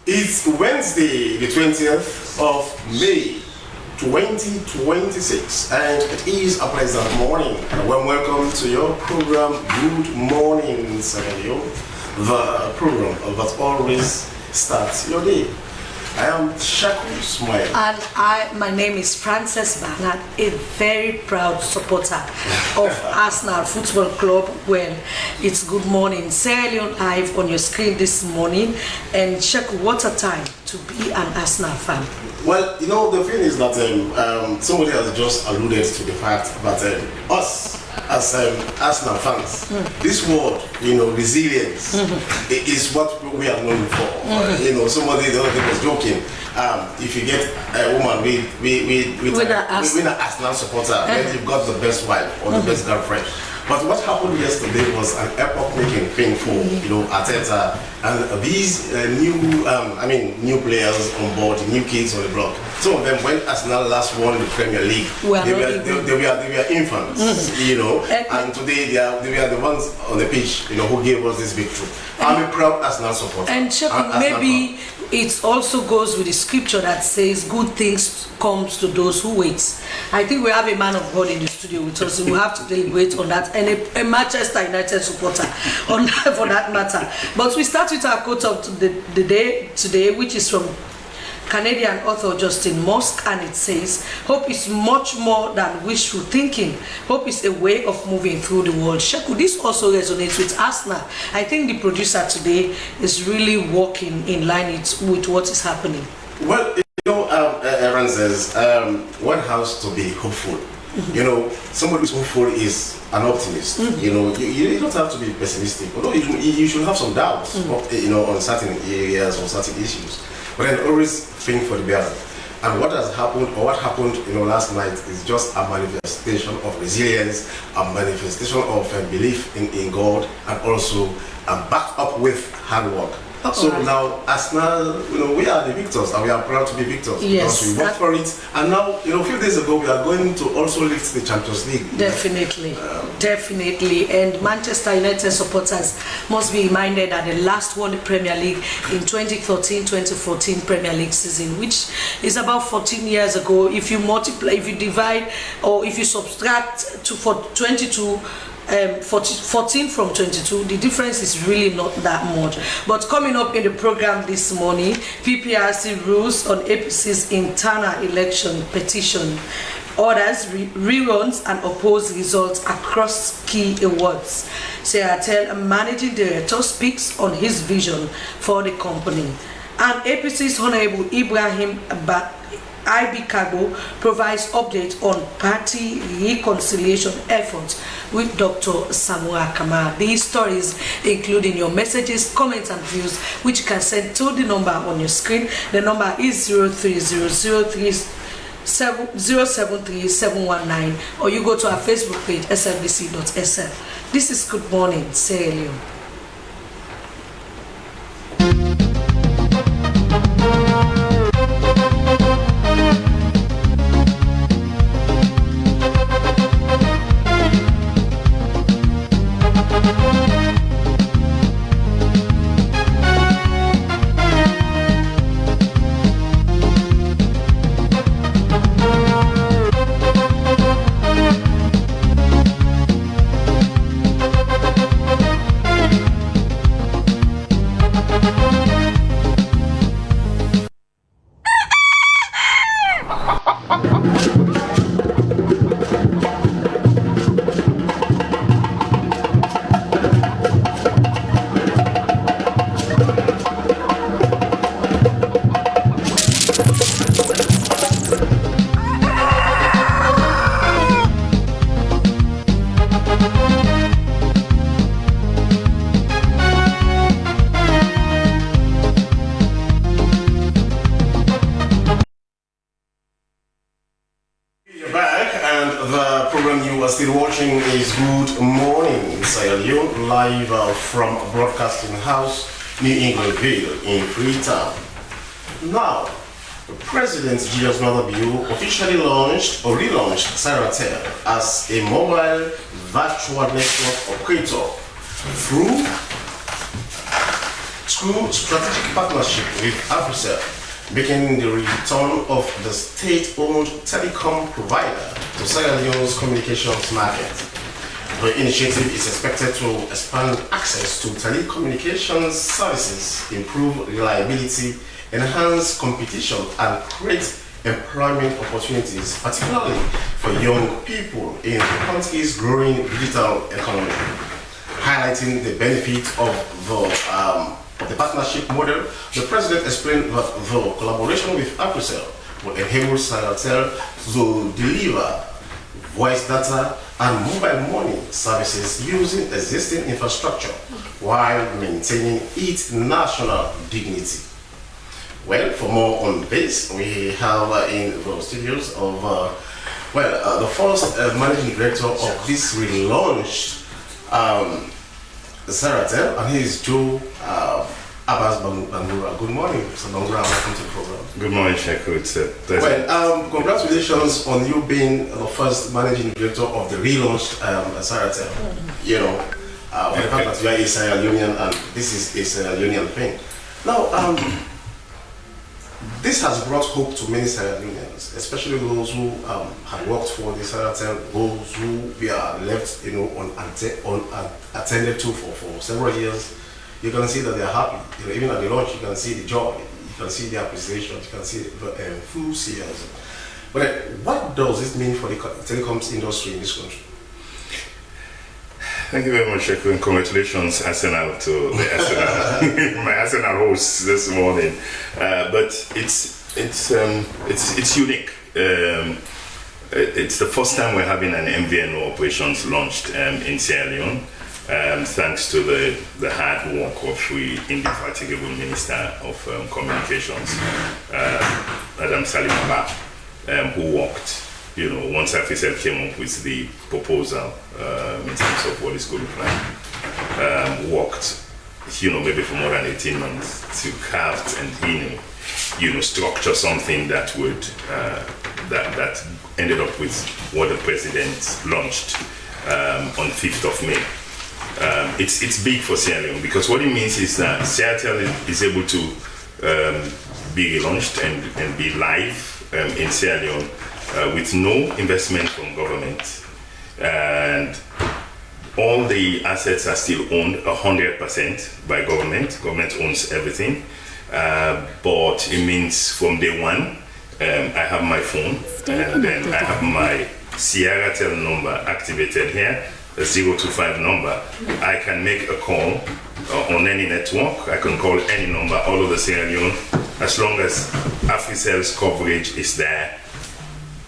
It's Wednesday, the 20th of May, 2026, and it is a pleasant morning. And a warm welcome to your program, Good Morning, Leone, the program that always starts your day. I am Shaku Smile. And my name is Frances Bernard, a very proud supporter of Arsenal Football Club. Well, it's Good Morning. Leone live on your screen this morning. And Shaku, what a time to be an Arsenal fan. Well, you know, the thing is that somebody has just alluded to the fact that us, as Arsenal fans, this word, resilience, is what we are known for. Somebody the other day was joking. If you get a woman with an Arsenal supporter, then you've got the best wife or the best girlfriend. But what happened yesterday was an epoch-making thing for Arteta and these new players on board, new kids on the block. Some of them, when Arsenal last won the Premier League, they were infants, and today they are the ones on the pitch, who gave us this victory. I'm a proud Arsenal supporter. And maybe it also goes with the scripture that says good things comes to those who wait. I think we have a man of God in the studio with us. We have to deliberate on that, and a Manchester United supporter on that, for that matter. But we start with our quote of the day today, which is from Canadian author Justin Musk, and it says, "Hope is much more than wishful thinking. Hope is a way of moving through the world." Sheku, this also resonates with Arsenal. I think the producer today is really walking in line with what is happening. Well, Aaron says, one has to be hopeful. Somebody who's hopeful is an optimist. You don't have to be pessimistic. Although you should have some doubts, on certain areas or certain issues. But then always think for the better. And what has happened, or what happened, last night is just a manifestation of resilience, a manifestation of belief in God, and also backed up with hard work. Now, Arsenal, we are the victors, and we are proud to be victors. Yes, because we worked for it, and now, a few days ago, we are going to also lift the Champions League. Definitely. And Manchester United supporters must be reminded that they last won the Premier League in 2013-2014 Premier League season, which is about 14 years ago. If you multiply, if you divide, or if you subtract for 22. 14 from 22, the difference is really not that much. But coming up in the program this morning, PPRC rules on APC's internal election petition, orders reruns and oppose results across key awards. Seattle managing director speaks on his vision for the company, and APC's Honorable Ibrahim IB Cargo provides update on party reconciliation efforts with Dr. Samura Kamara. These stories, including your messages, comments, and views, which you can send to the number on your screen. The number is 03003073719, or you go to our Facebook page, slbc.sl. This is Good Morning, Leone. Still watching is Good Morning, Leone, live from Broadcasting House, New Englandville in Freetown. Now, President Julius Maada officially launched or relaunched Seattle as a mobile virtual network operator through through strategic partnership with Africell, making the return of the state-owned telecom provider to Sierra Leone's communications market. The initiative is expected to expand access to telecommunications services, improve reliability, enhance competition, and create employment opportunities, particularly for young people in the country's growing digital economy. Highlighting the benefit of the partnership model, the President explained that the collaboration with Africell will enable Sierra to deliver voice data and mobile money services using existing infrastructure while maintaining its national dignity. Well, for more on this, we have in the studios of the first managing director of this relaunched Saratel, and he is Joe Abbas Bangura. Good morning, Mr. Bangura, welcome to the program. Good morning, Sheku. It's a pleasure. Well, congratulations on you being the first managing director of the relaunched Saratel. You know, for the fact that you are a Sierra Leonean and this is a Sierra Leonean thing. Now, this has brought hope to many Sierra Leoneans, especially those who had worked for the Saratel, those who were left, unattended to for several years. You can see that they are happy. Even at the launch, you can see the joy, you can see the appreciation, you can see the enthusiasm. But what does this mean for the telecoms industry in this country? Thank you very much, Sheku, and congratulations, Arsenal, to the Arsenal, my Arsenal hosts this morning. But it's unique. It's the first time we're having an MVNO operations launched in Sierra Leone. Thanks to the hard work of the indefatigable Minister of Communications, Madam Salim Abba, who worked, once Africell came up with the proposal in terms of what is going to plan, worked, maybe for more than 18 months to craft and, structure something that would, that ended up with what the President launched on 5th of May. It's big for Sierra Leone because what it means is that Sierra is able to be relaunched and be live in Sierra Leone with no investment from government, and all the assets are still owned 100% by government. Government owns everything, but it means from day one, I have my phone and then I have my Sierra number activated here. A 025 number. I can make a call on any network. I can call any number all over Sierra Leone. As long as Africell's coverage is there,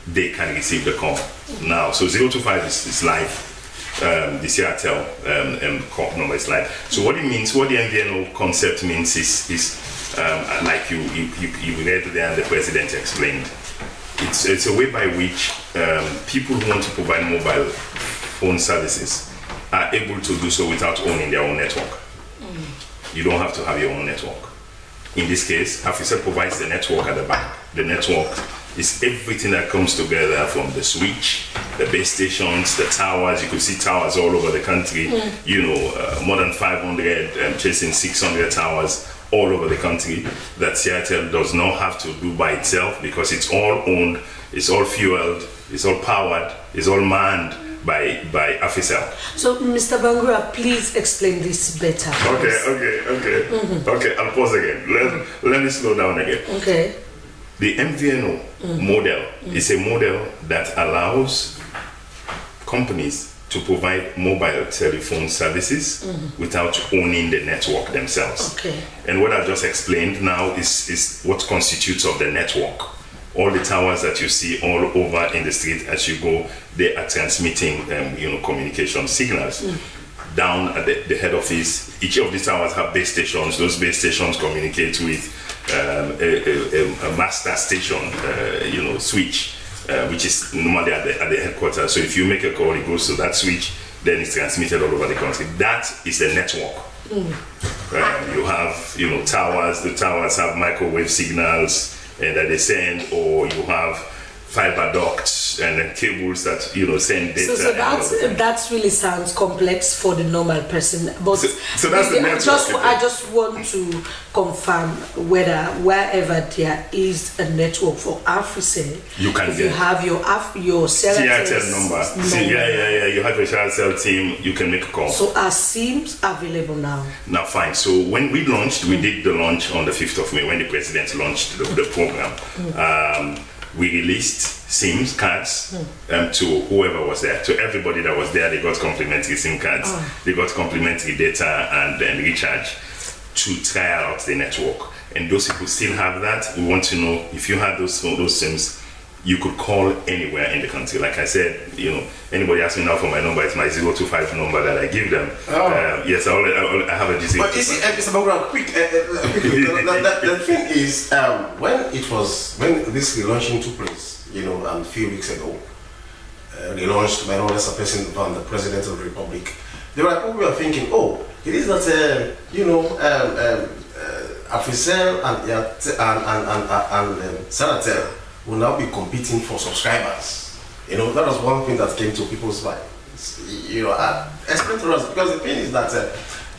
they can receive the call. Now, so 025 is live. The Sierra call number is live. So what it means, what the MVNO concept means is like you read there and the President explained. It's a way by which people who want to provide mobile phone services are able to do so without owning their own network. You don't have to have your own network. In this case, Africell provides the network at the back. The network is everything that comes together from the switch, the base stations, the towers. You could see towers all over the country, more than 500, chasing 600 towers all over the country that Sierra does not have to do by itself because it's all owned, it's all fueled, it's all powered, it's all manned by Africell. So, Mr. Bangura, please explain this better. Okay, I'll pause again. Let me slow down again. Okay. The MVNO model is a model that allows companies to provide mobile telephone services without owning the network themselves. Okay. And what I just explained now is what constitutes of the network. All the towers that you see all over in the street as you go, they are transmitting, communication signals. Down at the head office, each of the towers have base stations. Those base stations communicate with a master station, switch, which is normally at the headquarters. So if you make a call, it goes to that switch, then it's transmitted all over the country. That is the network. You have, towers. The towers have microwave signals that they send, or you have fiber ducts and then cables that send data. So that really sounds complex for the normal person. But so that's the network. I just want to confirm whether wherever there is a network for AfriCell, you have your CRTL number. You have your CRTL team. You can make a call. So are SIMs available now? Now, fine. So when we launched, we did the launch on the 5th of May when the president launched the program. We released SIMs cards to whoever was there. To everybody that was there, they got complimentary SIM cards. They got complimentary data and recharge to try out the network. And those people still have that. We want to know if you had those SIMs, you could call anywhere in the country. Like I said, anybody asks me now for my number, it's my 025 number that I give them. Yes, I have a disease. But it's about quick. The thing is, when this relaunching took place, a few weeks ago, they launched by no less a person from the President of the Republic. There were people who were thinking, it is that AfriCell and Saratel will now be competing for subscribers. That was one thing that came to people's mind. Explain to us, because the thing is that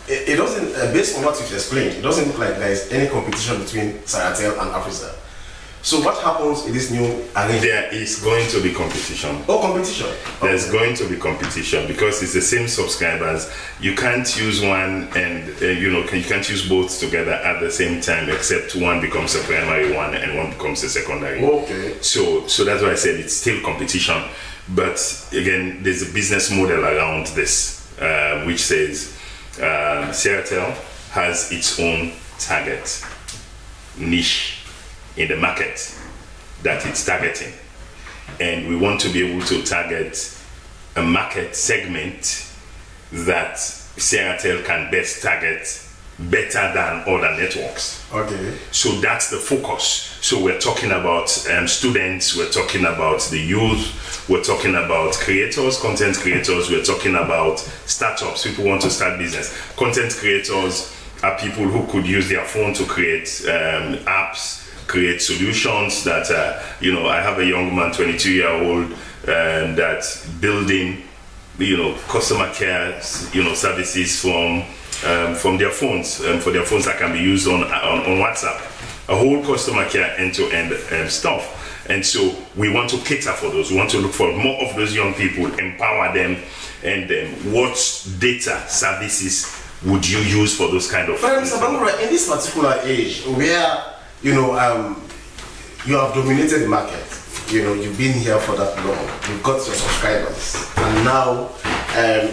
it doesn't, based on what you've explained, it doesn't look like there is any competition between Saratel and AfriCell. So what happens in this new arrangement? There is going to be competition. Competition. There's going to be competition because it's the same subscribers. You can't use one and you can't use both together at the same time, except one becomes a primary one and one becomes a secondary. Okay. So that's why I said it's still competition, but again, there's a business model around this, which says Saratel has its own target niche in the market that it's targeting, and we want to be able to target a market segment that Saratel can best target better than other networks. Okay. So that's the focus. So we're talking about students, we're talking about the youth, we're talking about creators, content creators, we're talking about startups, people who want to start business. Content creators are people who could use their phone to create apps, create solutions that, I have a young man, 22-year-old, that's building, customer care, services from their phones, for their phones that can be used on WhatsApp. A whole customer care end-to-end stuff. And so we want to cater for those. We want to look for more of those young people, empower them, and what data services would you use for those kind of... But Mr. Bangura, in this particular age where you have dominated the market. You've been here for that long. You've got your subscribers, and now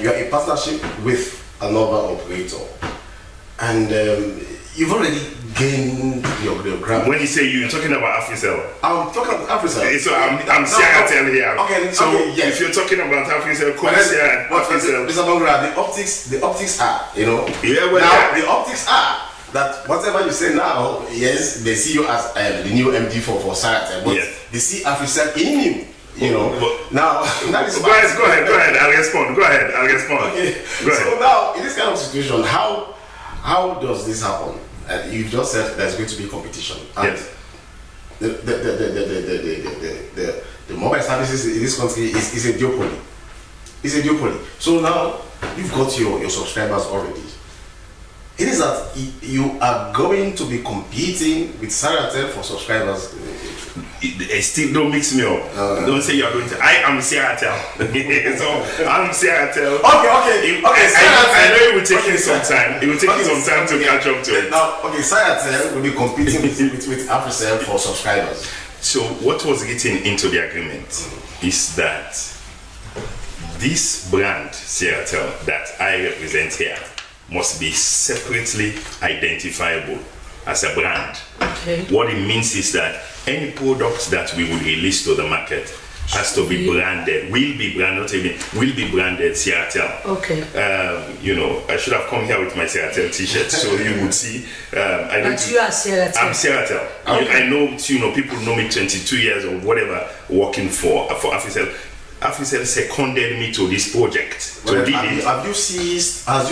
you're in partnership with another operator, and you've already gained your ground. When you say you're talking about AfriCell, I'm talking about AfriCell. So I'm Saratel here. Okay. So yes. If you're talking about AfriCell, AfriCell. Mr. Bangura, the optics are, Yeah, well, now the optics are that whatever you say now, yes, they see you as the new MD for Saratel, but they see AfriCell in you. Now that is go ahead. I'll respond. Go ahead. Okay. Go ahead. So now in this kind of situation, how does this happen? You just said there's going to be competition. And yes. The mobile services in this country is a duopoly. It's a duopoly. So now you've got your subscribers already. It is that you are going to be competing with Saratel for subscribers. Still don't mix me up. Don't say you're going to. I am Saratel. So I'm Saratel. Okay. I know it will take you some time. It will take you some time to catch up to it. Now, Saratel will be competing with AfriCell for subscribers. So what was written into the agreement is that this brand Saratel that I represent here must be separately identifiable as a brand. Okay. What it means is that any products that we will release to the market has to be branded, will be branded Saratel. Okay. I should have come here with my Saratel t-shirt so you would see. You are Saratel. I'm Saratel. Okay. I know, people know me 22 years or whatever working for AfriCell. AfriCell seconded me to this project to lead it. Have you ceased to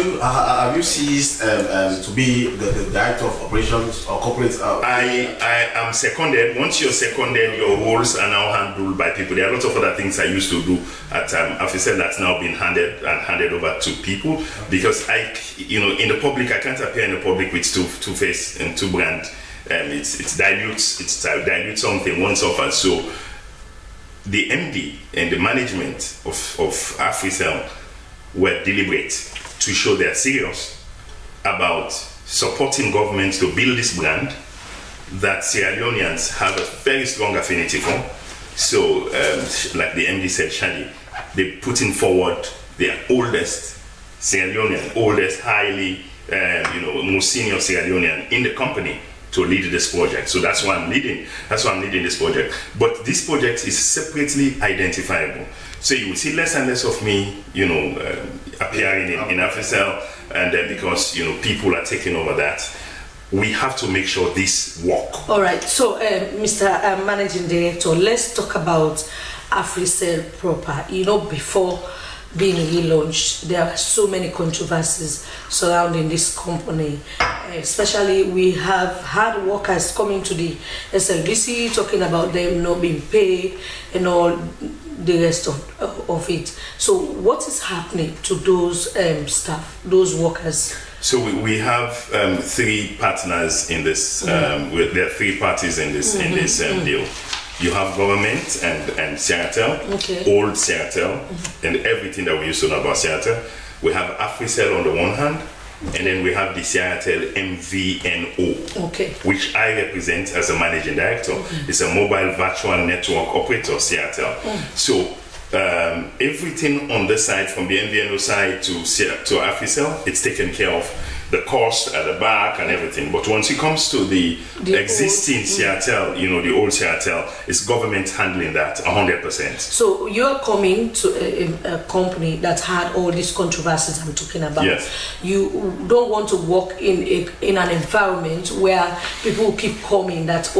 be the director of operations or corporate? I am seconded. Once you're seconded, your roles are now handled by people. There are lots of other things I used to do at AfriCell that's now been handed over to people, because in the public, I can't appear in the public with two face and two brand. It dilutes something once off, and so the MD and the management of AfriCell were deliberate to show they're serious about supporting governments to build this brand that Sierra Leoneans have a very strong affinity for. So, like the MD said, Shadi, they're putting forward their oldest Sierra Leonean, highly, most senior Sierra Leonean in the company to lead this project. So that's why I'm leading this project. But this project is separately identifiable. So you will see less and less of me, appearing in AfriCell, and then because people are taking over that, we have to make sure this work. All right. So, Mr. Managing Director, let's talk about AfriCell proper. Before being relaunched, there are so many controversies surrounding this company. Especially, we have had workers coming to the SLBC talking about them not being paid and all the rest of it. So, what is happening to those staff, those workers? So we have three partners in this. There are three parties in this deal. You have government and Seattle, old Seattle, and everything that we used to know about Seattle. We have AfriCell on the one hand, and then we have the Seattle MVNO, which I represent as a managing director. It's a mobile virtual network operator, Seattle. So everything on this side, from the MVNO side to AfriCell, it's taken care of. The cost at the back and everything, but once it comes to the existing Seattle, the old Seattle, it's government handling that 100%. So you're coming to a company that had all these controversies I'm talking about. Yes. You don't want to work in an environment where people keep coming that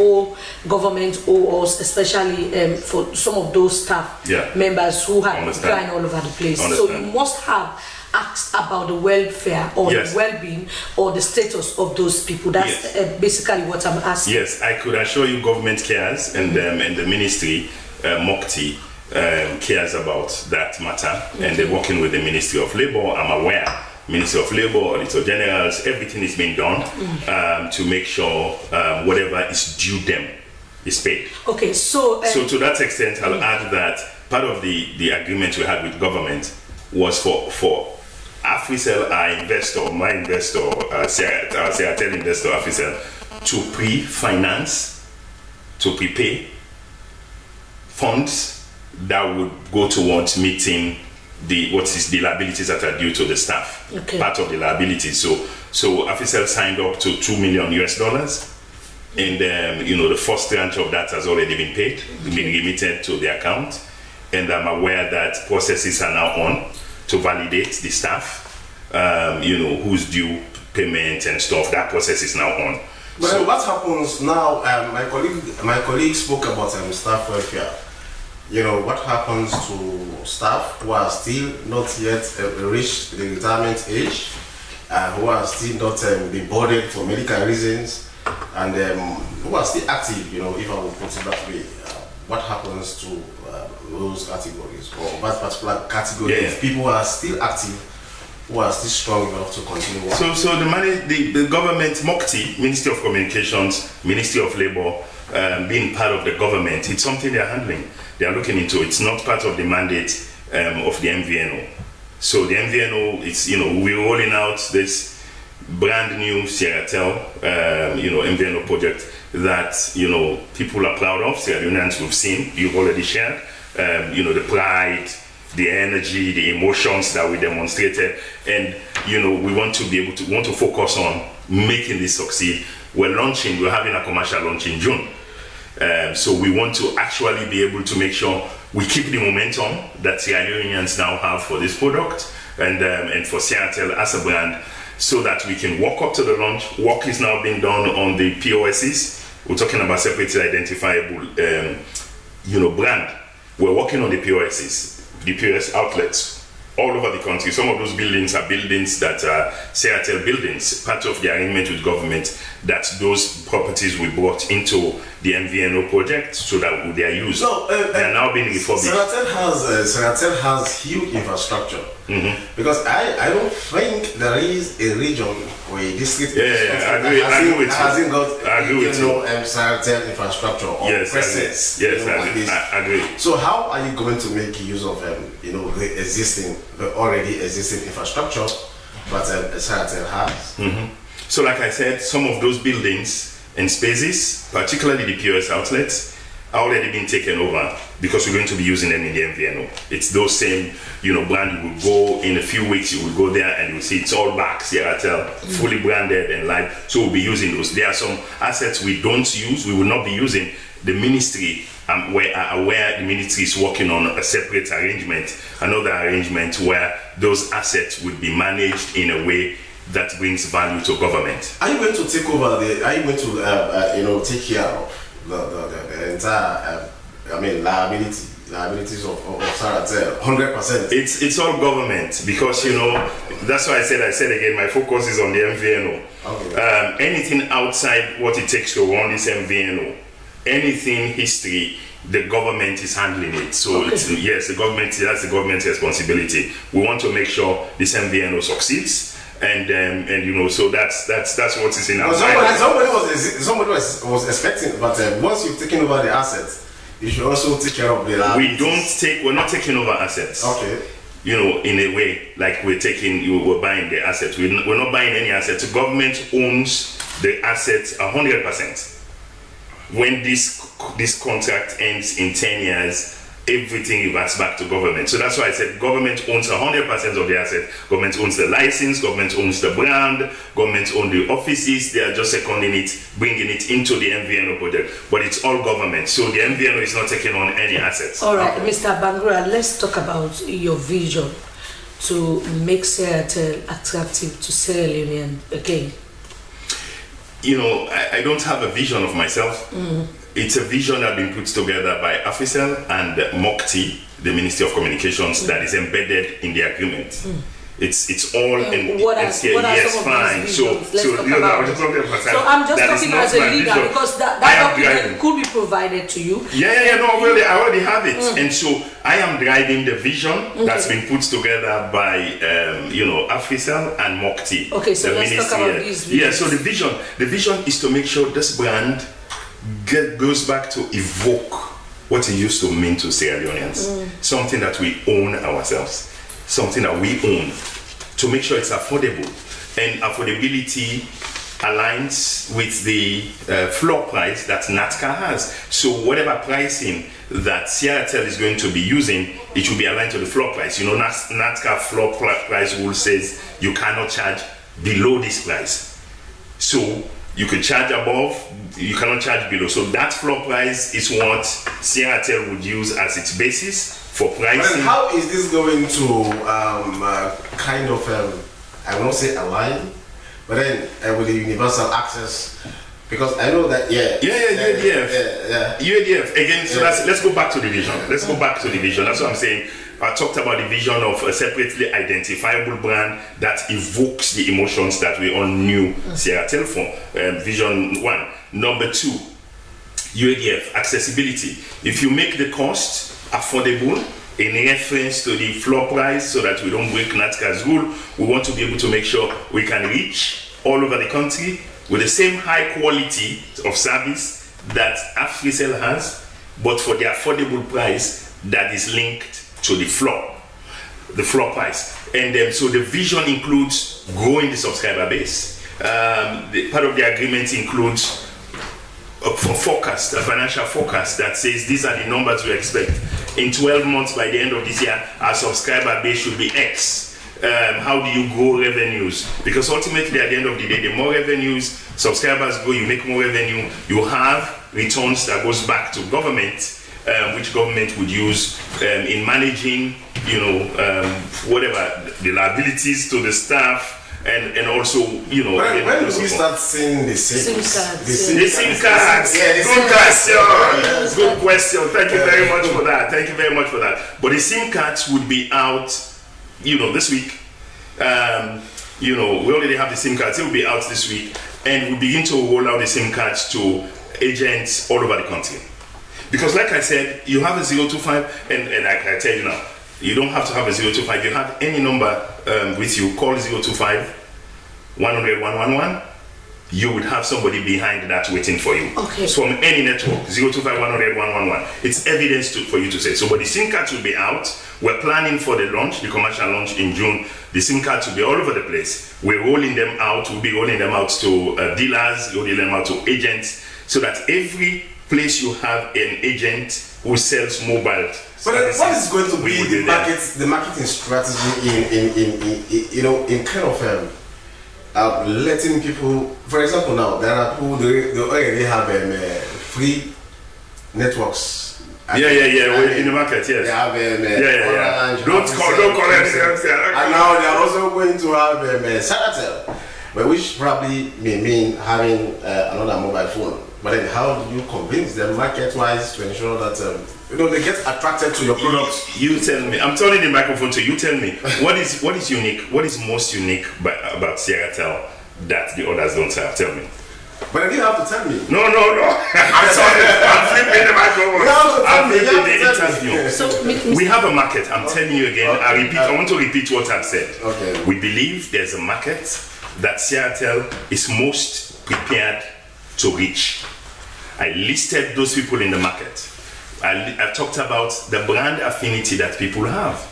government owe us, especially for some of those staff members who have crying all over the place. So you must have asked about the welfare or the well-being or the status of those people. That's basically what I'm asking. Yes, I could assure you government cares, and the ministry, MOCTI, cares about that matter, and they're working with the Ministry of Labour. I'm aware, Ministry of Labour, Auditor Generals, everything is being done to make sure whatever is due them is paid. Okay, so to that extent, I'll add that part of the agreement we had with government was for AfriCell, my investor, Seattle investor AfriCell, to pre-finance, to prepay funds that would go towards meeting the liabilities that are due to the staff. Part of the liabilities. So AfriCell signed up to $2 million, and the first tranche of that has already been paid, been remitted to the account, and I'm aware that processes are now on to validate the staff, who's due payment and stuff. That process is now on. But so what happens now? My colleague spoke about staff welfare. What happens to staff who are still not yet reached the retirement age, who are still not been boarded for medical reasons, and who are still active? If I will put it that way. What happens to those categories, or that particular category of people who are still active, who are still strong enough to continue working? So the government, MOCTI, Ministry of Communications, Ministry of Labour, being part of the government, it's something they're handling. They are looking into. It's not part of the mandate of the MVNO. So the MVNO, it's we're rolling out this brand new Seattle, MVNO project that people are proud of. Sierra Leoneans we've seen, you've already shared, the pride, the energy, the emotions that we demonstrated, and we want to focus on making this succeed. We're having a commercial launch in June, so we want to actually be able to make sure we keep the momentum that Sierra Leoneans now have for this product and for Seattle as a brand, so that we can walk up to the launch. Work is now being done on the POSs. We're talking about separately identifiable, brand. We're working on the POSs. the POS outlets all over the country. Some of those buildings are buildings that are Seattle buildings, part of the arrangement with government that those properties will be brought into the MVNO project so that they are used. No, they are now being refurbished. Seattle has huge infrastructure. Because I don't think there is a region or a district hasn't got Seattle infrastructure or presence. I agree. So how are you going to make use of the already existing infrastructure that Seattle has? So like I said, some of those buildings and spaces, particularly the POS outlets, are already been taken over because we're going to be using them in the MVNO. It's those same, brand. You will go in a few weeks, you will go there and you'll see it's all back, Seattle, fully branded and live. So we'll be using those. There are some assets we don't use, we will not be using. The ministry, we're aware the ministry is working on a separate arrangement, another arrangement where those assets would be managed in a way that brings value to government. Are you going to take over are you going to take care of the entire liabilities of Seattle 100%? It's all government because that's why I said again, my focus is on the MVNO. Okay. Anything outside what it takes to run this MVNO, anything history, the government is handling it. So that's the government's responsibility. We want to make sure this MVNO succeeds. And so that's what is in our mind. Somebody was expecting, but once you've taken over the assets, you should also take care of the liabilities. We're not taking over assets. Okay. In a way, like we're buying the assets. We're not buying any assets. The government owns the assets 100%. When this contract ends in 10 years, everything reverts back to government. So that's why I said government owns 100% of the asset. Government owns the license, government owns the brand, government owns the offices. They are just seconding it, bringing it into the MVNO project. But it's all government. So the MVNO is not taking on any assets. All right, Mr. Bangura, let's talk about your vision to make Seattle attractive to Sierra Leonean again. I don't have a vision of myself. It's a vision that has been put together by AFICEL and MOCTI, the Ministry of Communications, that is embedded in the agreement. It's all what are some of these visions? Let's talk about it. So I'm just talking as a leader because that document could be provided to you. I already have it. And so I am driving the vision that's been put together by AFICEL and MOCTI. Okay, so let's talk about these visions. Yeah, so the vision is to make sure this brand goes back to evoke what it used to mean to Sierra Leoneans. Something that we own ourselves. Something that we own, to make sure it's affordable, and affordability aligns with the floor price that NATCA has. So whatever pricing that Seattle is going to be using, it should be aligned to the floor price. NATCA floor price rule says you cannot charge below this price. So you can charge above, you cannot charge below. So that floor price is what Seattle would use as its basis for pricing. But how is this going to I will not say align, but then with the universal access? Because I know that UADF again. So let's go back to the vision. That's what I'm saying. I talked about the vision of a separately identifiable brand that evokes the emotions that we all knew Seattle for. Vision 1. Number 2, UADF accessibility. If you make the cost affordable in reference to the floor price, so that we don't break NATCA's rule, we want to be able to make sure we can reach all over the country with the same high quality of service that AFICEL has, but for the affordable price that is linked to the floor price. And so the vision includes growing the subscriber base. Part of the agreement includes a financial forecast that says these are the numbers we expect. In 12 months, by the end of this year, our subscriber base should be X. How do you grow revenues? Because ultimately, at the end of the day, the more revenues, subscribers grow, you make more revenue, you have returns that goes back to government, which government would use in managing, whatever, the liabilities to the staff, and also, you know. When do we start seeing the SIM cards? The SIM cards. Good question. Good question. Thank you very much for that. Thank you very much for that. But the SIM cards would be out, you know, this week. You know, we already have the SIM cards. It will be out this week, and we begin to roll out the SIM cards to agents all over the country. Because, like I said, you have a 025, and I can tell you now, you don't have to have a 025. You have any number with you, call 025 100 111. You would have somebody behind that waiting for you. Okay. So from any network, 025 100 111. It's evidence for you to say. So, but the SIM cards will be out. We're planning for the launch, the commercial launch in June. The SIM cards will be all over the place. We're rolling them out. We'll be rolling them out to dealers, rolling them out to agents, so that every place you have an agent who sells mobile. But what is going to be the marketing strategy in kind of letting people, for example, now there are people they already have free networks. Yeah. In the market, yes. They have Orange. Don't call anything. And now they are also going to have Saratel, but which probably may mean having another mobile phone. But then, how do you convince them market-wise to ensure that they get attracted to your product? You tell me. I'm turning the microphone to you. Tell me what is unique. What is most unique about Saratel that the others don't have? Tell me. But then you have to tell me. No. I'm sorry. I'm flipping the microphone. I'm flipping the interview. So, we have a market. I'm telling you again. Okay. I want to repeat what I've said. Okay. We believe there's a market that Saratel is most prepared to reach. I listed those people in the market. I talked about the brand affinity that people have.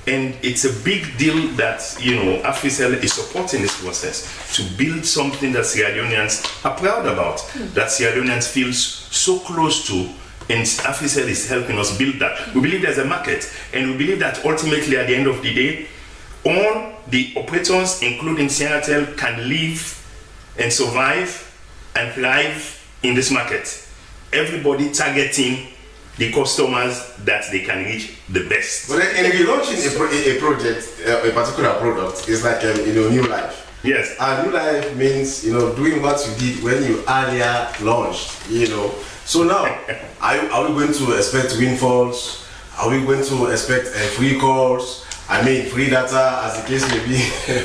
And it's a big deal that, AfriCell is supporting this process to build something that Sierra Leoneans are proud about, that Sierra Leoneans feel so close to, and AfriCell is helping us build that. We believe there's a market, and we believe that ultimately at the end of the day, all the operators, including Saratel, can live and survive and thrive in this market. Everybody targeting the customers that they can reach the best. But then, if you're launching a project, a particular product, it's like new life. Yes. And new life means doing what you did when you earlier launched. So now, are we going to expect windfalls? Are we going to expect free calls? Free data, as the case may be.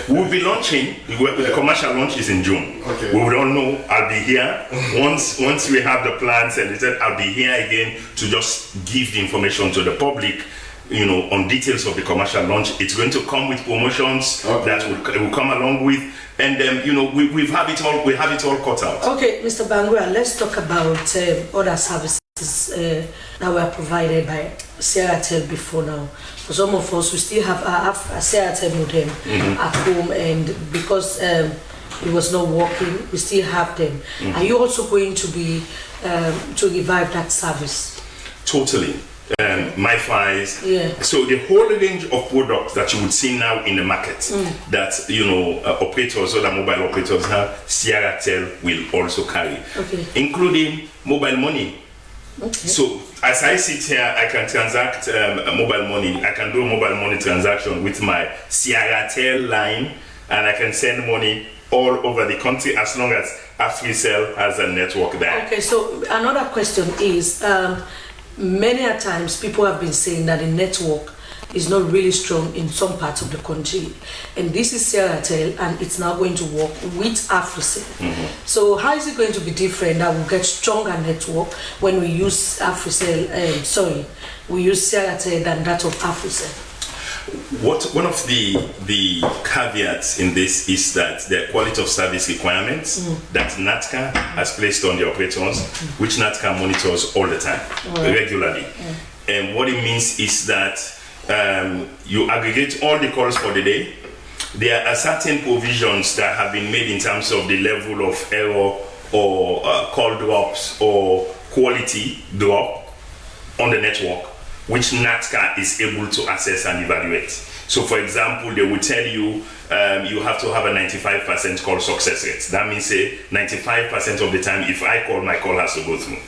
We'll be launching. The commercial launch is in June. Okay. We don't know. I'll be here once we have the plans, and they said I'll be here again to just give the information to the public, on details of the commercial launch. It's going to come with promotions that will come along with, and we have it all. We have it all cut out. Okay, Mr. Bangura, let's talk about other services that were provided by Saratel before now. For some of us, we still have a Saratel modem at home, and because it was not working, we still have them. Are you also going to be to revive that service? Totally. MiFi's. Yeah. So the whole range of products that you would see now in the market that operators, other mobile operators have, Saratel will also carry, including mobile money. Okay. So as I sit here, I can transact mobile money. I can do a mobile money transaction with my Saratel line, and I can send money all over the country as long as AfriCell has a network there. Okay. So another question is, many a times people have been saying that the network is not really strong in some parts of the country, and this is Saratel, and it's now going to work with AfriCell. So how is it going to be different that we'll get stronger network when we use AfriCell? We use Saratel than that of AfriCell? One of the caveats in this is that the quality of service requirements that NATCA has placed on the operators, which NATCA monitors all the time, regularly. And what it means is that you aggregate all the calls for the day. There are certain provisions that have been made in terms of the level of error or call drops or quality drop on the network, which NATCA is able to assess and evaluate. So for example, they will tell you you have to have a 95% call success rate. That means 95% of the time, if I call, my call has to go through.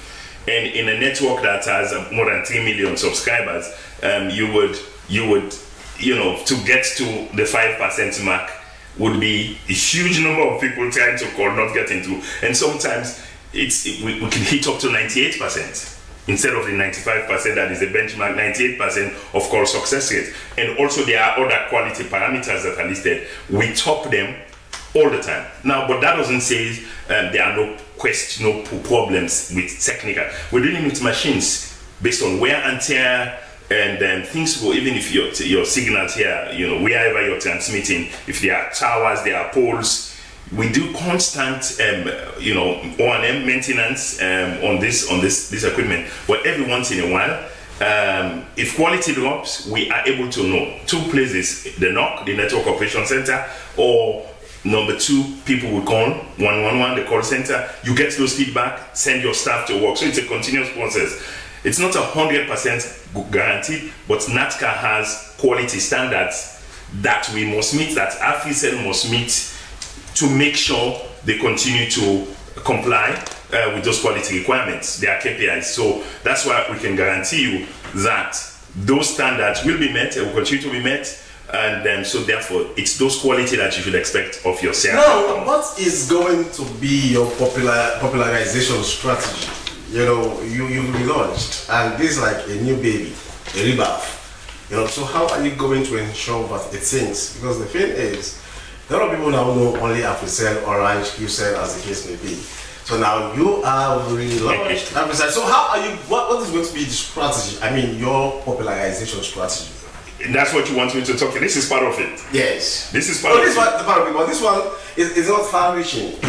And in a network that has more than 3 million subscribers, you would to get to the 5% mark would be a huge number of people trying to call, not getting through. And sometimes we can hit up to 98%. Instead of the 95% that is the benchmark, 98% of call success rate. And also there are other quality parameters that are listed. We top them all the time. Now, but that doesn't say there are no problems with technical. We're dealing with machines based on wear and tear, and then things go, even if your signals here, wherever you're transmitting, if there are towers, there are poles, we do constant, O&M maintenance on this equipment. But every once in a while, if quality drops, we are able to know 2 places: the NOC, the Network Operation Center, or number 2, people will call 111, the call center. You get those feedback, send your staff to work. So it's a continuous process. It's not 100% guaranteed, but NATCA has quality standards that we must meet, that AFRICEL must meet, to make sure they continue to comply with those quality requirements, their KPIs. So that's why we can guarantee you that those standards will be met and will continue to be met. And so therefore, it's those quality that you should expect of yourself. Now, what is going to be your popularization strategy? You've relaunched, and this is like a new baby, a rebirth. So how are you going to ensure that it sinks? Because the thing is, a lot of people now know only AFRICEL, Orange, QCell, as the case may be. So now you have relaunched AFRICEL. So how are you? What is going to be the strategy? I mean, your popularization strategy. And that's what you want me to talk to. This is part of it. Yes. This is part of it. But this one is not far-reaching.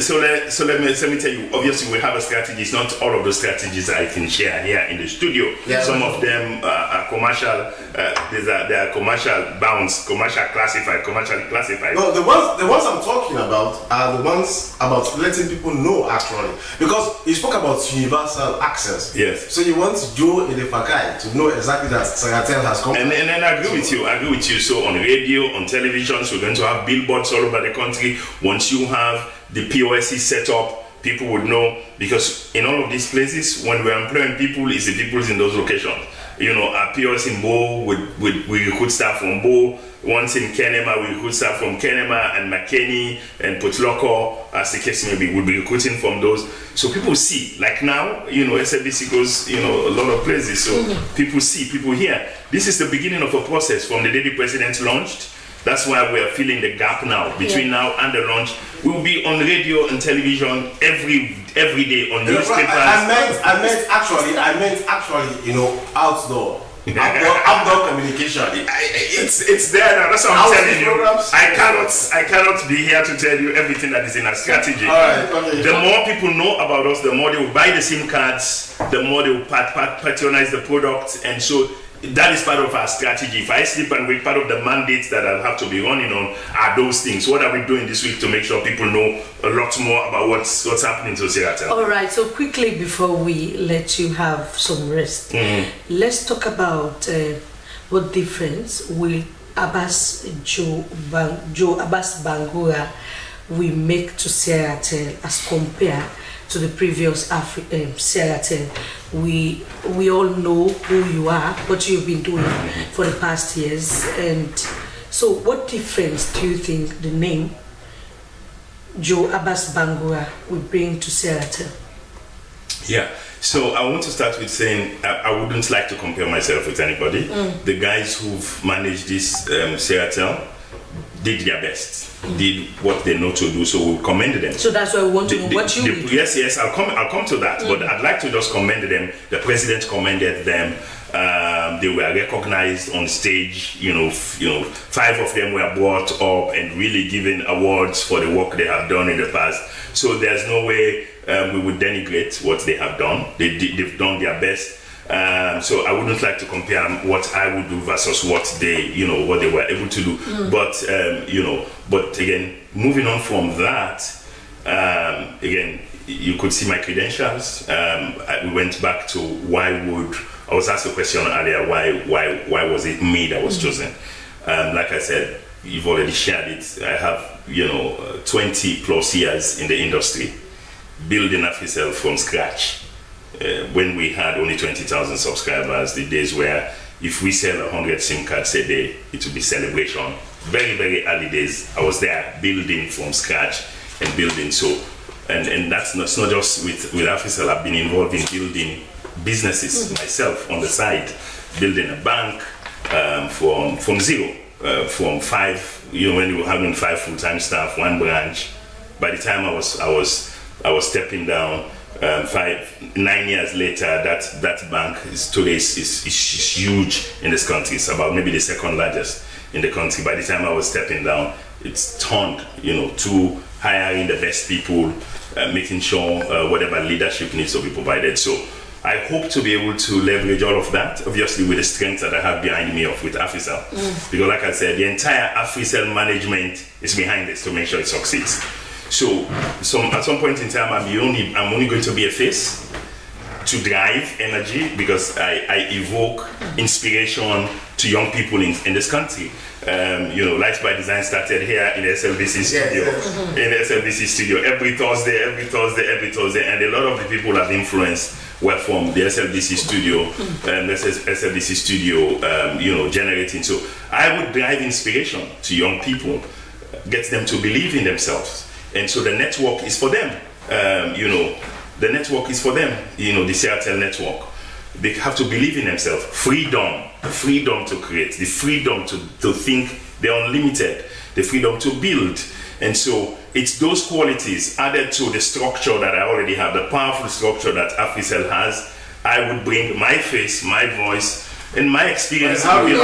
So let me tell you. Obviously, we have a strategy. It's not all of the strategies I can share here in the studio. Yeah. Some of them are commercial. They are commercial bounds, commercially classified. No, the ones I'm talking about are the ones about letting people know actually, because you spoke about universal access. Yes. So you want Joe in the Fakai to know exactly that Sagatel has come. And I agree with you. So on radio, on television, so we're going to have billboards all over the country. Once you have the POSC set up, people would know, because in all of these places, when we're employing people, it's the people in those locations. Our POS in Bo, we recruit staff from Bo. Once in Kenema, we recruit staff from Kenema and McKinney and Potloko, as the case may be. We'll be recruiting from those. So people see, like now, SABC goes, a lot of places. So people see, people hear. This is the beginning of a process from the day the president launched. That's why we are filling the gap now. Between now and the launch, we will be on radio and television every day, on newspapers. I meant actually, outdoor. Outdoor communication. It's there now. That's what I'm telling you. I cannot be here to tell you everything that is in our strategy. All right, okay. The more people know about us, the more they will buy the SIM cards, the more they will patronize the product, and so that is part of our strategy. If I sleep and wake, part of the mandates that I'll have to be running on are those things. What are we doing this week to make sure people know a lot more about what's happening to Seattle? All right, so quickly before we let you have some rest, let's talk about what difference will Joe Abbas Bangura will make to Seattle as compared to the previous Seattle. We all know who you are, what you've been doing for the past years, and so what difference do you think the name Joe Abbas Bangura will bring to Seattle? Yeah, so I want to start with saying I wouldn't like to compare myself with anybody. The guys who've managed this Seattle did their best, did what they know to do, so we'll commend them. So that's why we want to know what you did. Yes, I'll come to that, but I'd like to just commend them. The president commended them. They were recognized on stage. 5 of them were brought up and really given awards for the work they have done in the past. So there's no way we would denigrate what they have done. They've done their best. So I wouldn't like to compare what I would do versus what they were able to do. But again, moving on from that, again, you could see my credentials. We went back to I was asked a question earlier, why was it me that was chosen? Like I said, you've already shared it. I have 20 plus years in the industry, building AFRICEL from scratch. When we had only 20,000 subscribers, the days where if we sell 100 SIM cards a day, it will be celebration. Very, very early days, I was there building from scratch and building. So, and that's not just with Africell. I've been involved in building businesses myself on the side, building a bank from zero, from 5. When you were having 5 full-time staff, 1 branch. By the time I was stepping down, 9 years later, that bank today is huge in this country. It's about maybe the 2nd largest in the country. By the time I was stepping down, it's turned, to hiring the best people, making sure whatever leadership needs to be provided. So I hope to be able to leverage all of that, obviously with the strength that I have behind me with Africell. Because like I said, the entire Africell management is behind this to make sure it succeeds. So at some point in time, I'm only going to be a face to drive energy, because I evoke inspiration to young people in this country. Life by Design started here in the SLBC studio. In the SLBC studio every Thursday, and a lot of the people I've influenced were from the SLBC studio, SLBC studio, generating. So I would drive inspiration to young people, get them to believe in themselves. And so the network is for them. The network is for them, the Seattle network. They have to believe in themselves. Freedom, the freedom to create, the freedom to think they're unlimited, the freedom to build. And so it's those qualities added to the structure that I already have, the powerful structure that Africell has. I would bring my face, my voice, and my experience. How do you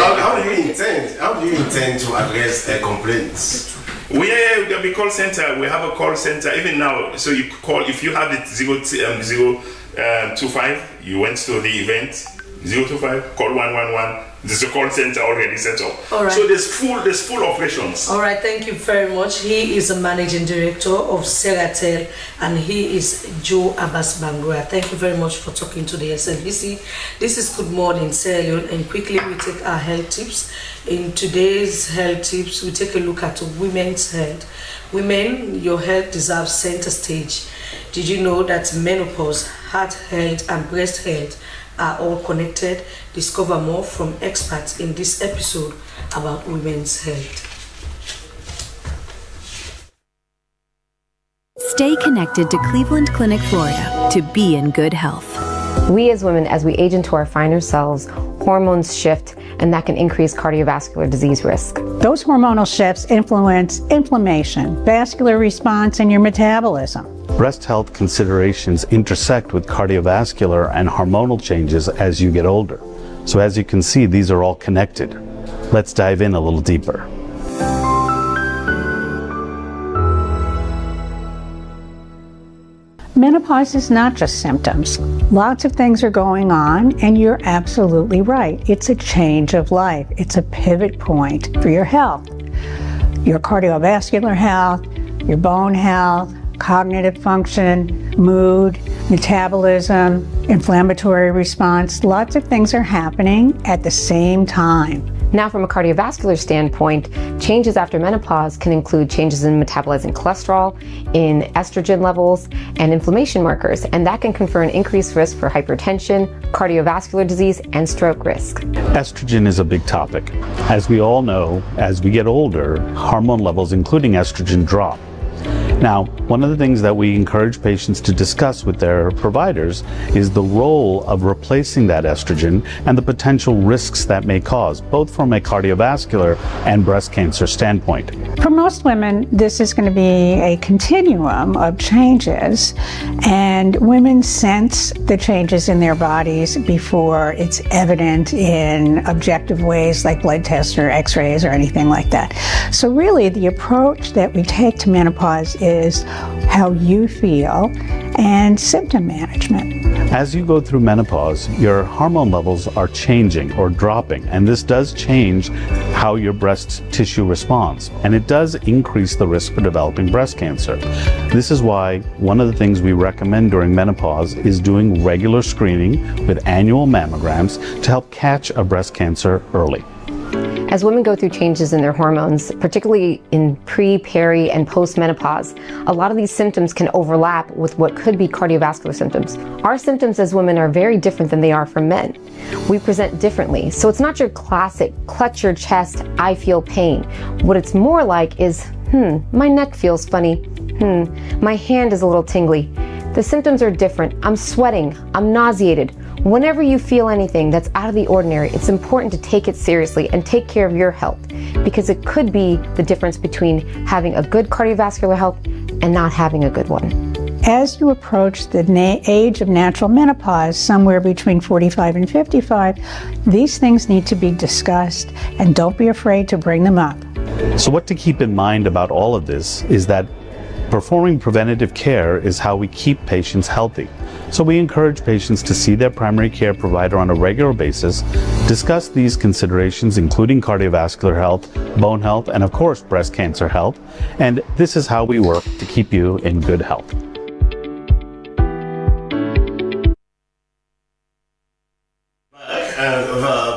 intend to address complaints? We have a call center. We have a call center even now. So you call if you have it 025. You went to the event 025. Call 111. There's a call center already set up. All right. So there's full operations. All right. Thank you very much. He is a managing director of Seattle, and he is Joe Abbas Bangura. Thank you very much for talking to the SLBC. This is Good Morning, Sierra Leone, and quickly we take our health tips. In today's health tips, we take a look at women's health. Women, your health deserves center stage. Did you know that menopause, heart health, and breast health are all connected? Discover more from experts in this episode about women's health. Stay connected to Cleveland Clinic, Florida to be in good health. We as women, as we age into our finer selves, hormones shift, and that can increase cardiovascular disease risk. Those hormonal shifts influence inflammation, vascular response, and your metabolism. Breast health considerations intersect with cardiovascular and hormonal changes as you get older. So as you can see, these are all connected. Let's dive in a little deeper. Menopause is not just symptoms. Lots of things are going on, and you're absolutely right. It's a change of life. It's a pivot point for your health. Your cardiovascular health, your bone health, cognitive function, mood, metabolism, inflammatory response. Lots of things are happening at the same time. Now, from a cardiovascular standpoint, changes after menopause can include changes in metabolizing cholesterol, in estrogen levels, and inflammation markers, and that can confer an increased risk for hypertension, cardiovascular disease, and stroke risk. Estrogen is a big topic. As we all know, as we get older, hormone levels, including estrogen, drop. Now, one of the things that we encourage patients to discuss with their providers is the role of replacing that estrogen and the potential risks that may cause, both from a cardiovascular and breast cancer standpoint. For most women, this is going to be a continuum of changes, and women sense the changes in their bodies before it's evident in objective ways like blood tests or x-rays or anything like that. So really, the approach that we take to menopause is how you feel and symptom management. As you go through menopause, your hormone levels are changing or dropping, and this does change how your breast tissue responds, and it does increase the risk for developing breast cancer. This is why one of the things we recommend during menopause is doing regular screening with annual mammograms to help catch a breast cancer early. As women go through changes in their hormones, particularly in pre, peri, and post-menopause, a lot of these symptoms can overlap with what could be cardiovascular symptoms. Our symptoms as women are very different than they are for men. We present differently, so it's not your classic clutch your chest, I feel pain. What it's more like is, my neck feels funny, my hand is a little tingly. The symptoms are different. I'm sweating, I'm nauseated. Whenever you feel anything that's out of the ordinary, it's important to take it seriously and take care of your health, because it could be the difference between having a good cardiovascular health and not having a good one. As you approach the age of natural menopause, somewhere between 45 and 55, these things need to be discussed, and don't be afraid to bring them up. So what to keep in mind about all of this is that performing preventative care is how we keep patients healthy. So we encourage patients to see their primary care provider on a regular basis, discuss these considerations including cardiovascular health, bone health, and of course breast cancer health. And this is how we work to keep you in good health.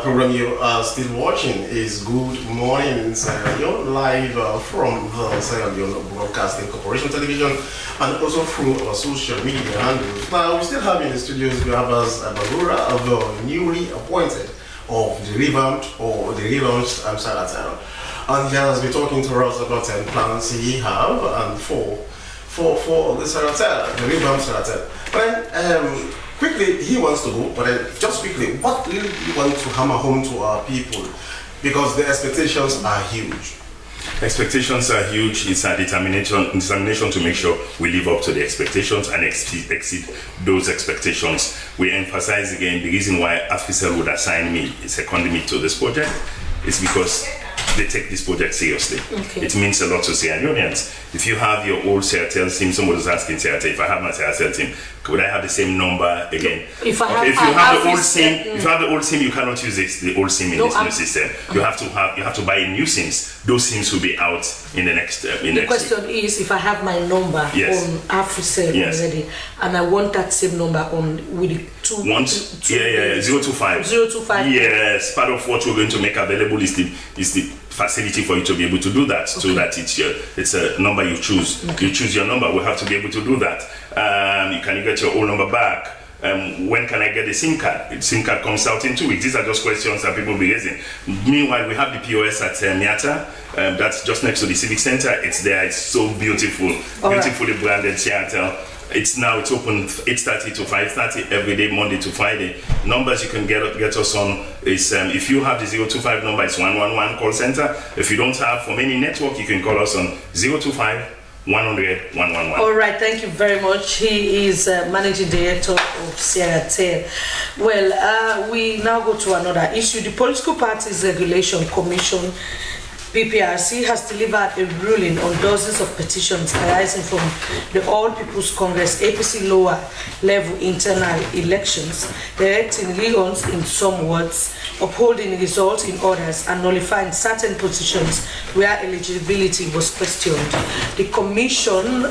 The program you are still watching is Good Morning in Sierra Leone, live from the Sierra Leone Broadcasting Corporation television and also through our social media handles. Now, we still have in the studios, we have as Bagura of the newly appointed of the revamped or the relaunched Saratel. And he has been talking to us about plans he have and for the Saratel, the revamped Saratel. But quickly, he wants to go, but just quickly, what really you want to hammer home to our people? Because the expectations are huge. Expectations are huge. It's our determination to make sure we live up to the expectations and exceed those expectations. We emphasize again the reason why AFICEL would assign me, second me to this project, is because they take this project seriously. Okay. It means a lot to Sierra Leoneans. If you have your old Sierra team, somebody's asking Sierra, if I have my Sierra team, could I have the same number again? If you have the old SIM, you cannot use the old SIM in this new system. You have to buy new SIMs. Those SIMs will be out in the next. The question is, if I have my number on AfriCell already, and I want that same number on with the 025. 025. Yes, part of what we're going to make available is the facility for you to be able to do that, so that it's a number you choose. Okay. You choose your number. We have to be able to do that. You can get your old number back. When can I get the SIM card? The SIM card comes out in 2 weeks. These are just questions that people will be raising. Meanwhile, we have the POS at Miata. That's just next to the Civic Center. It's there. It's so beautiful, beautifully branded Seattle. It's open 8:30 to 5:30 every day, Monday to Friday. Numbers you can get us on is if you have the 025 number, it's 111 call center. If you don't have, from any network, you can call us on 025 100 111. All right, thank you very much. He is managing director of Sierra. Well, we now go to another issue. The Political Parties Regulation Commission, PPRC, has delivered a ruling on dozens of petitions arising from the All People's Congress APC lower level internal elections, directing reruns in some wards, upholding results in others, and nullifying certain positions where eligibility was questioned. The Commission,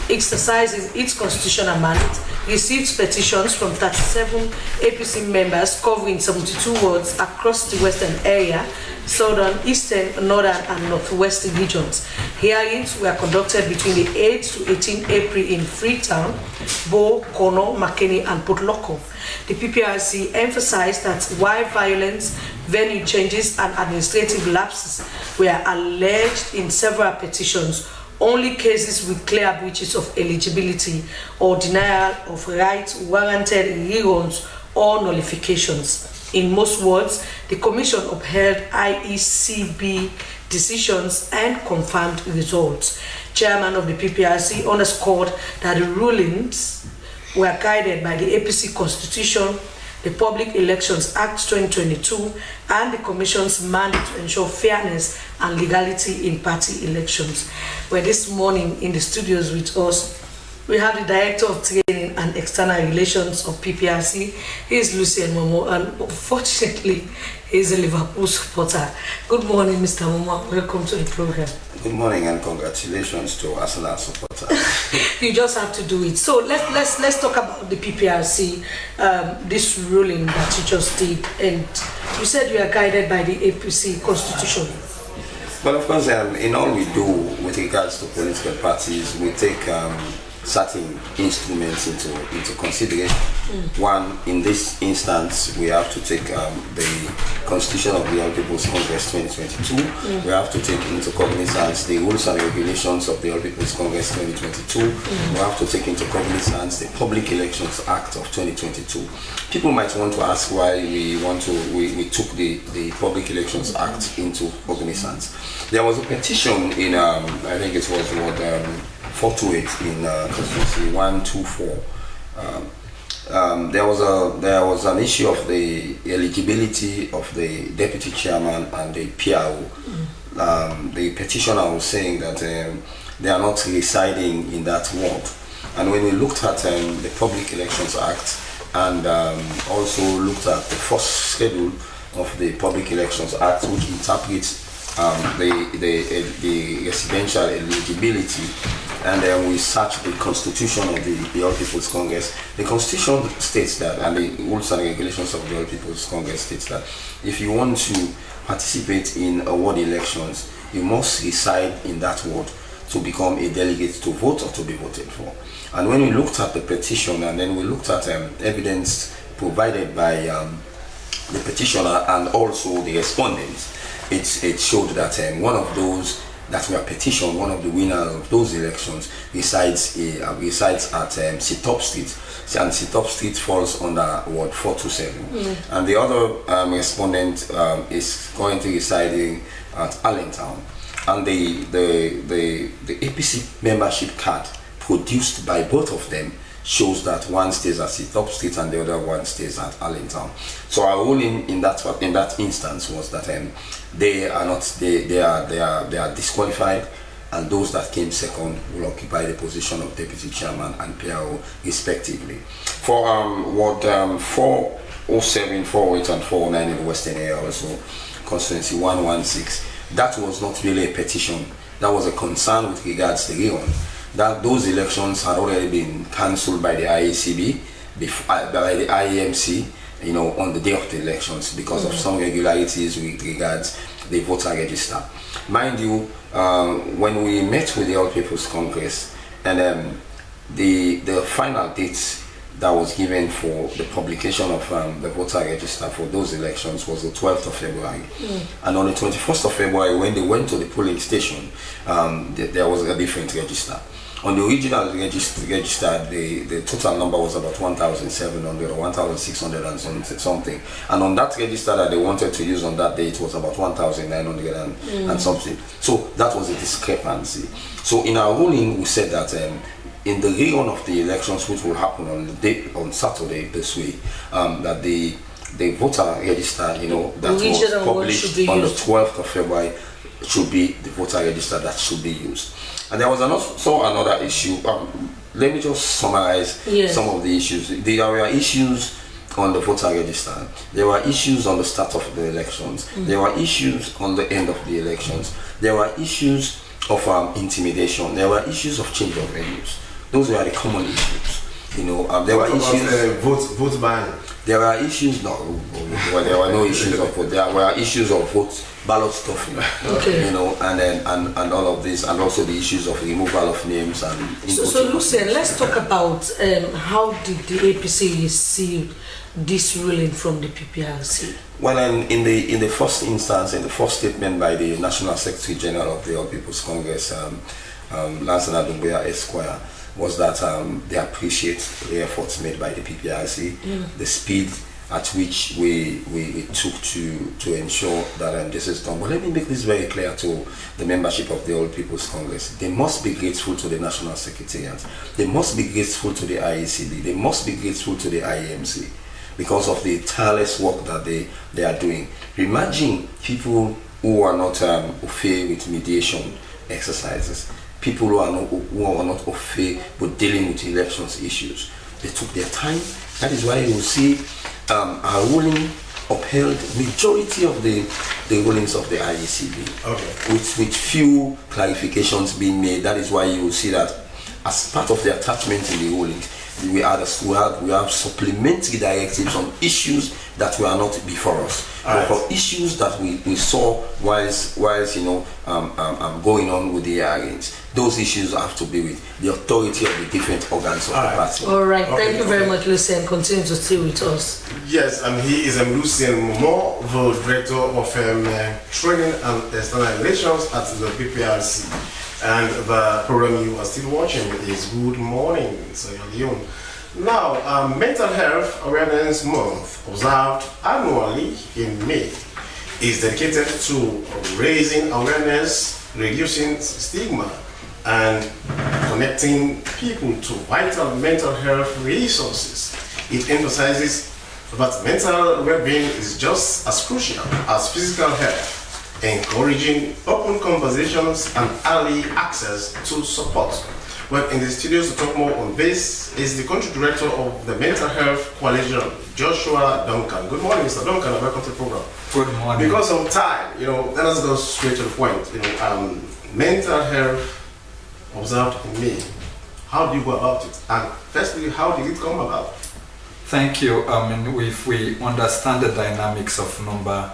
exercising its constitutional mandate, received petitions from 37 APC members covering 72 wards across the western area, southern, eastern, northern, and northwestern regions. Hearings were conducted between the 8th to 18th April in Freetown, Bo, Kono, Makeni, and Port Loko. The PPRC emphasized that while violence, venue changes, and administrative lapses were alleged in several petitions, only cases with clear breaches of eligibility or denial of rights warranted reruns or nullifications. In most wards, the Commission upheld IECB decisions and confirmed results. Chairman of the PPRC underscored that the rulings were guided by the APC Constitution, the Public Elections Act 2022, and the Commission's mandate to ensure fairness and legality in party elections. Well, this morning in the studios with us, We have the Director of Training and External Relations of PPRC. He is Leone Momo, and unfortunately, he is a Liverpool supporter. Good morning, Mr. Momo. Welcome to the program. Good morning and congratulations to Arsenal supporters. You just have to do it. So let's talk about the PPRC, this ruling that you just did, and you said you are guided by the APC constitution. Well, of course, in all we do with regards to political parties, we take certain instruments into consideration. One, in this instance, we have to take the Constitution of the All People's Congress 2022. We have to take into cognizance the rules and regulations of the All People's Congress 2022. We have to take into cognizance the Public Elections Act of 2022. People might want to ask why we took the Public Elections Act into cognizance. There was a petition in I think it was 428 in Constituency 124. There was an issue of the eligibility of the deputy chairman and the PRO. The petitioner was saying that they are not residing in that ward. And when we looked at the Public Elections Act and also looked at the first schedule of the Public Elections Act, which interprets the residential eligibility, and then we search the constitution of the All People's Congress. The constitution states that, and the rules and regulations of the All People's Congress states that if you want to participate in ward elections, you must reside in that ward to become a delegate to vote or to be voted for. And when we looked at the petition and then we looked at evidence provided by the petitioner and also the respondents, it showed that one of those that were petitioned, one of the winners of those elections, resides at Sitop Street, and Sitop Street falls under Ward 427. And the other respondent is currently residing at Allentown. And the APC membership card produced by both of them shows that one stays at Sitop Street and the other one stays at Allentown. So our ruling in that instance was that they are disqualified, and those that came second will occupy the position of deputy chairman and PRO respectively. For Ward 407, 408 and 409 in the Western area, also Constituency 116, that was not really a petition, that was a concern with regards to Leone. That those elections had already been cancelled by the IACB, by the IEMC, on the day of the elections because of some irregularities with regards the voter register. Mind you, when we met with the All People's Congress, and the final date that was given for the publication of the voter register for those elections was the 12th of February. And on the 21st of February, when they went to the polling station, there was a different register. On the original register, the total number was about 1,700 or 1,600 and something. And on that register that they wanted to use on that day, it was about 1,900 and something. So that was a discrepancy. So in our ruling, we said that in the reon of the elections, which will happen on Saturday this week, that the voter register, that was published on the 12th of February, should be the voter register that should be used. And there was also another issue. Let me just summarize some of the issues. There were issues on the voter register. There were issues on the start of the elections. There were issues on the end of the elections. There were issues of intimidation. There were issues of change of venues. Those were the common issues. There were issues. Vote ban. There were issues. There were no issues of vote. There were issues of vote ballot stuffing. And all of this, and also the issues of removal of names and. So Lucian, let's talk about how did the APC receive this ruling from the PPRC? Well, in the first instance, in the first statement by the National Secretary General of the All People's Congress, Lansana Doumbia Esquire, was that they appreciate the efforts made by the PPRC, the speed at which we took to ensure that this is done. But let me make this very clear to the membership of the All People's Congress. They must be grateful to the National Secretariat. They must be grateful to the IECB. They must be grateful to the IEMC because of the tireless work that they are doing. Imagine people who are not au fait with mediation exercises, people who are not au fait with dealing with elections issues. They took their time. That is why you will see our ruling upheld majority of the rulings of the IECB, with few clarifications being made. That is why you will see that as part of the attachment in the rulings, we have supplementary directives on issues that were not before us. But for issues that we saw whilst going on with the hearings, those issues have to be with the authority of the different organs of the party. All right, thank you very much, Lucien. Continue to stay with us. Yes, and he is Lucien Momo, the Director of Training and External Relations at the PPRC. And the program you are still watching is Good Morning, so Leone. Now, Mental Health Awareness Month, observed annually in May, is dedicated to raising awareness, reducing stigma, and connecting people to vital mental health resources. It emphasizes that mental well-being is just as crucial as physical health, encouraging open conversations and early access to support. Well, in the studios to talk more on this is the country director of the Mental Health Coalition, Joshua Duncan. Good morning, Mr. Duncan, and welcome to the program. Good morning. Because of time, let us go straight to the point. Mental health observed in May. How do you go about it? And firstly, how did it come about? Thank you. If we understand the dynamics of number,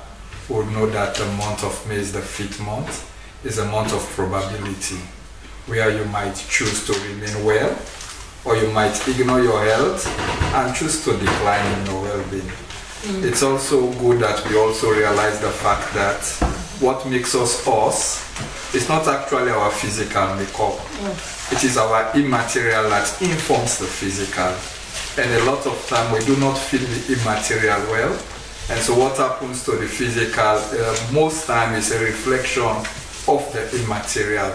we would know that the month of May is the 5th month. It's a month of probability, where you might choose to remain well, or you might ignore your health and choose to decline in your well-being. It's also good that we also realize the fact that what makes us us is not actually our physical makeup. It is our immaterial that informs the physical. And a lot of time we do not feel the immaterial well. And so what happens to the physical most time is a reflection of the immaterial.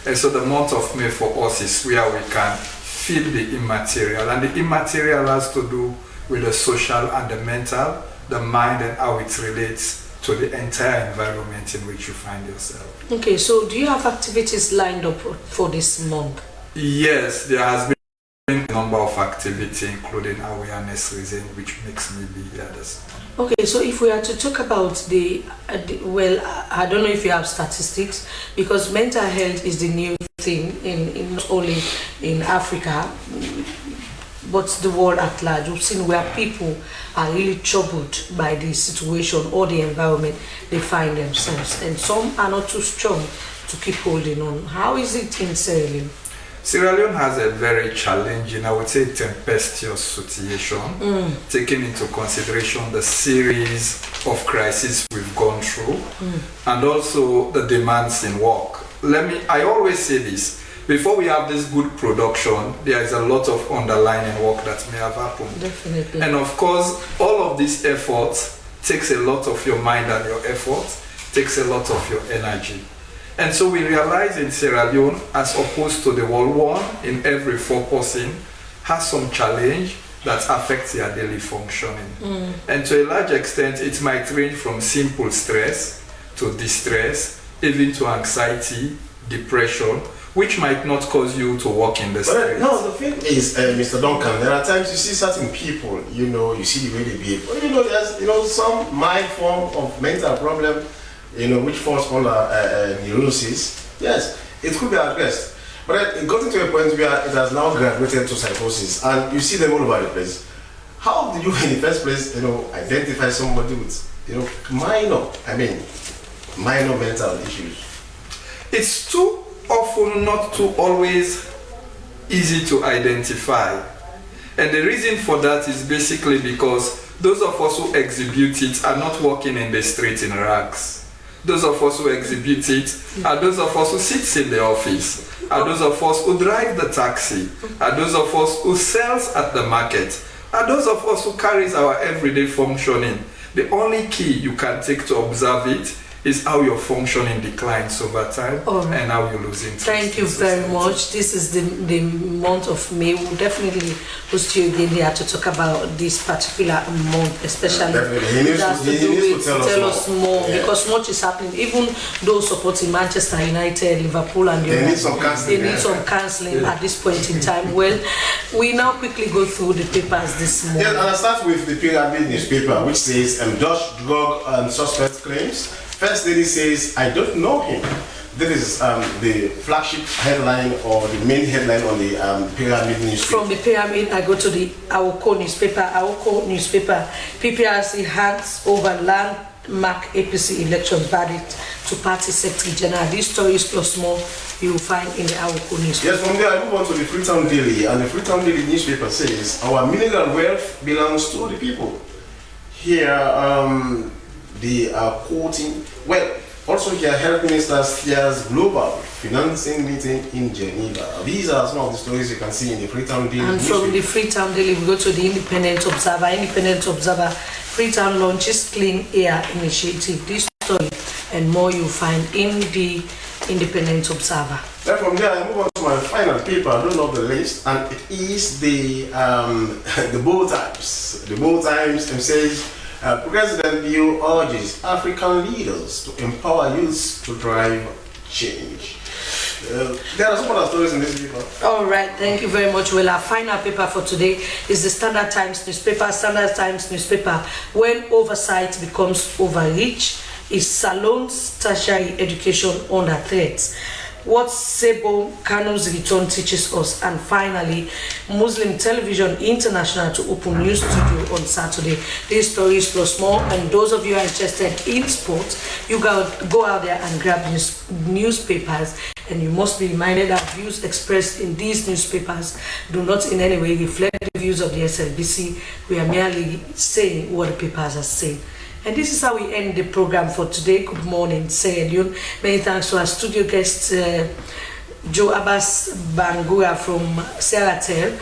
And so the month of May for us is where we can feel the immaterial. And the immaterial has to do with the social and the mental, the mind, and how it relates to the entire environment in which you find yourself. Okay, so do you have activities lined up for this month? Yes, there has been a number of activities, including awareness raising, which makes me be here this morning. Okay, so if we are to talk about well, I don't know if you have statistics, because mental health is the new thing in not only in Africa, but the world at large. We've seen where people are really troubled by the situation or the environment they find themselves, and some are not too strong to keep holding on. How is it in Sierra Leone? Sierra Leone has a very challenging, I would say, tempestuous situation, taking into consideration the series of crises we've gone through, and also the demands in work. I always say this, before we have this good production, there is a lot of underlying work that may have happened. Definitely. And of course, all of this effort takes a lot of your mind, and your effort takes a lot of your energy. And so we realize in Sierra Leone, as opposed to the world one, in every 4 person has some challenge that affects their daily functioning. And to a large extent, it might range from simple stress to distress, even to anxiety, depression, which might not cause you to walk in the street. No, the thing is, Mr. Duncan, there are times you see certain people, you see the way they behave. There's, some mild form of mental problem, which falls under neurosis. Yes, it could be addressed. But it got into a point where it has now graduated to psychosis, and you see them all over the place. How do you, in the first place, identify somebody with, minor mental issues? It's too often not too always easy to identify. And the reason for that is basically because those of us who exhibit it are not walking in the street in rags. Those of us who exhibit it are those of us who sits in the office, are those of us who drive the taxi, are those of us who sells at the market, are those of us who carries our everyday functioning. The only key you can take to observe it is how your functioning declines over time and how you lose interest. Thank you very much. This is the month of May. We'll definitely host you again here to talk about this particular month, especially. Definitely. He needs to tell us more because much is happening. Even those supporting Manchester United, Liverpool, and they need some counselling at this point in time. Well, we now quickly go through the papers this morning. Yes, and I'll start with the Pyramid newspaper, which says Dutch drug suspect claims. First lady says, I don't know him. This is the flagship headline or the main headline on the Pyramid newspaper. From the Pyramid, I go to the Awoko newspaper. Awoko newspaper, PPRC hands over landmark APC elections verdict to party secretary general. These stories plus more you will find in the Awoko newspaper. Yes, from there I move on to the Freetown Daily, and the Freetown Daily newspaper says, our mineral wealth belongs to the people. Here, they are quoting, well, also here, Health Minister steers global financing meeting in Geneva. These are some of the stories you can see in the Freetown Daily. And from the Freetown Daily, we go to the Independent Observer. Independent Observer, Freetown launches Clean Air Initiative. This story and more you find in the Independent Observer. Then from there, I move on to my final paper. I don't know the list, and it is the Bold Times. The Bold Times says, President Bill urges African leaders to empower youths to drive change. There are some other stories in this paper. All right, thank you very much. Well, our final paper for today is the Standard Times newspaper. Standard Times newspaper, when oversight becomes overreach, is Salon's tertiary education under threat. What Sebo Kano's return teaches us. And finally, Muslim Television International to open new studio on Saturday. These stories plus more, and those of you who are interested in sports, you go out there and grab these newspapers, and you must be reminded that views expressed in these newspapers do not in any way reflect the views of the SLBC. We are merely saying what the papers are saying. And this is how we end the program for today. Good morning, Leone. Many thanks to our studio guests, Joe Abbas Bangura from Seratel,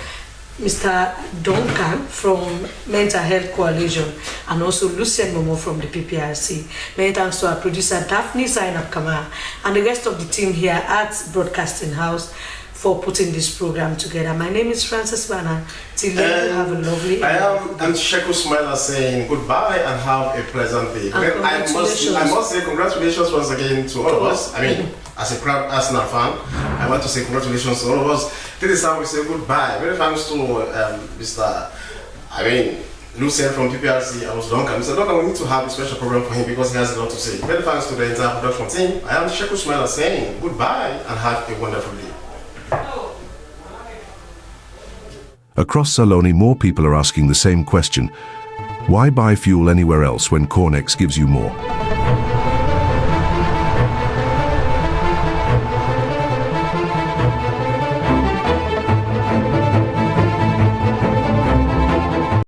Mr. Duncan from Mental Health Coalition, and also Lucien Momo from the PPRC. Many thanks to our producer, Daphne Zainab Kamara, and the rest of the team here at Broadcasting House for putting this program together. My name is Frances Banner. Till then, have a lovely day. I'm Sheku Smiler saying goodbye and have a pleasant day. I must say congratulations once again to all of us. I mean, as a proud Arsenal fan, I want to say congratulations to all of us. This is how we say goodbye. Many thanks to Lucien from PPRC and also Duncan. Mr. Duncan, we need to have a special program for him because he has a lot to say. Many thanks to the entire production team. I am Sheku Smiler saying goodbye and have a wonderful day. Across Salone, more people are asking the same question. Why buy fuel anywhere else when Cornex gives you more?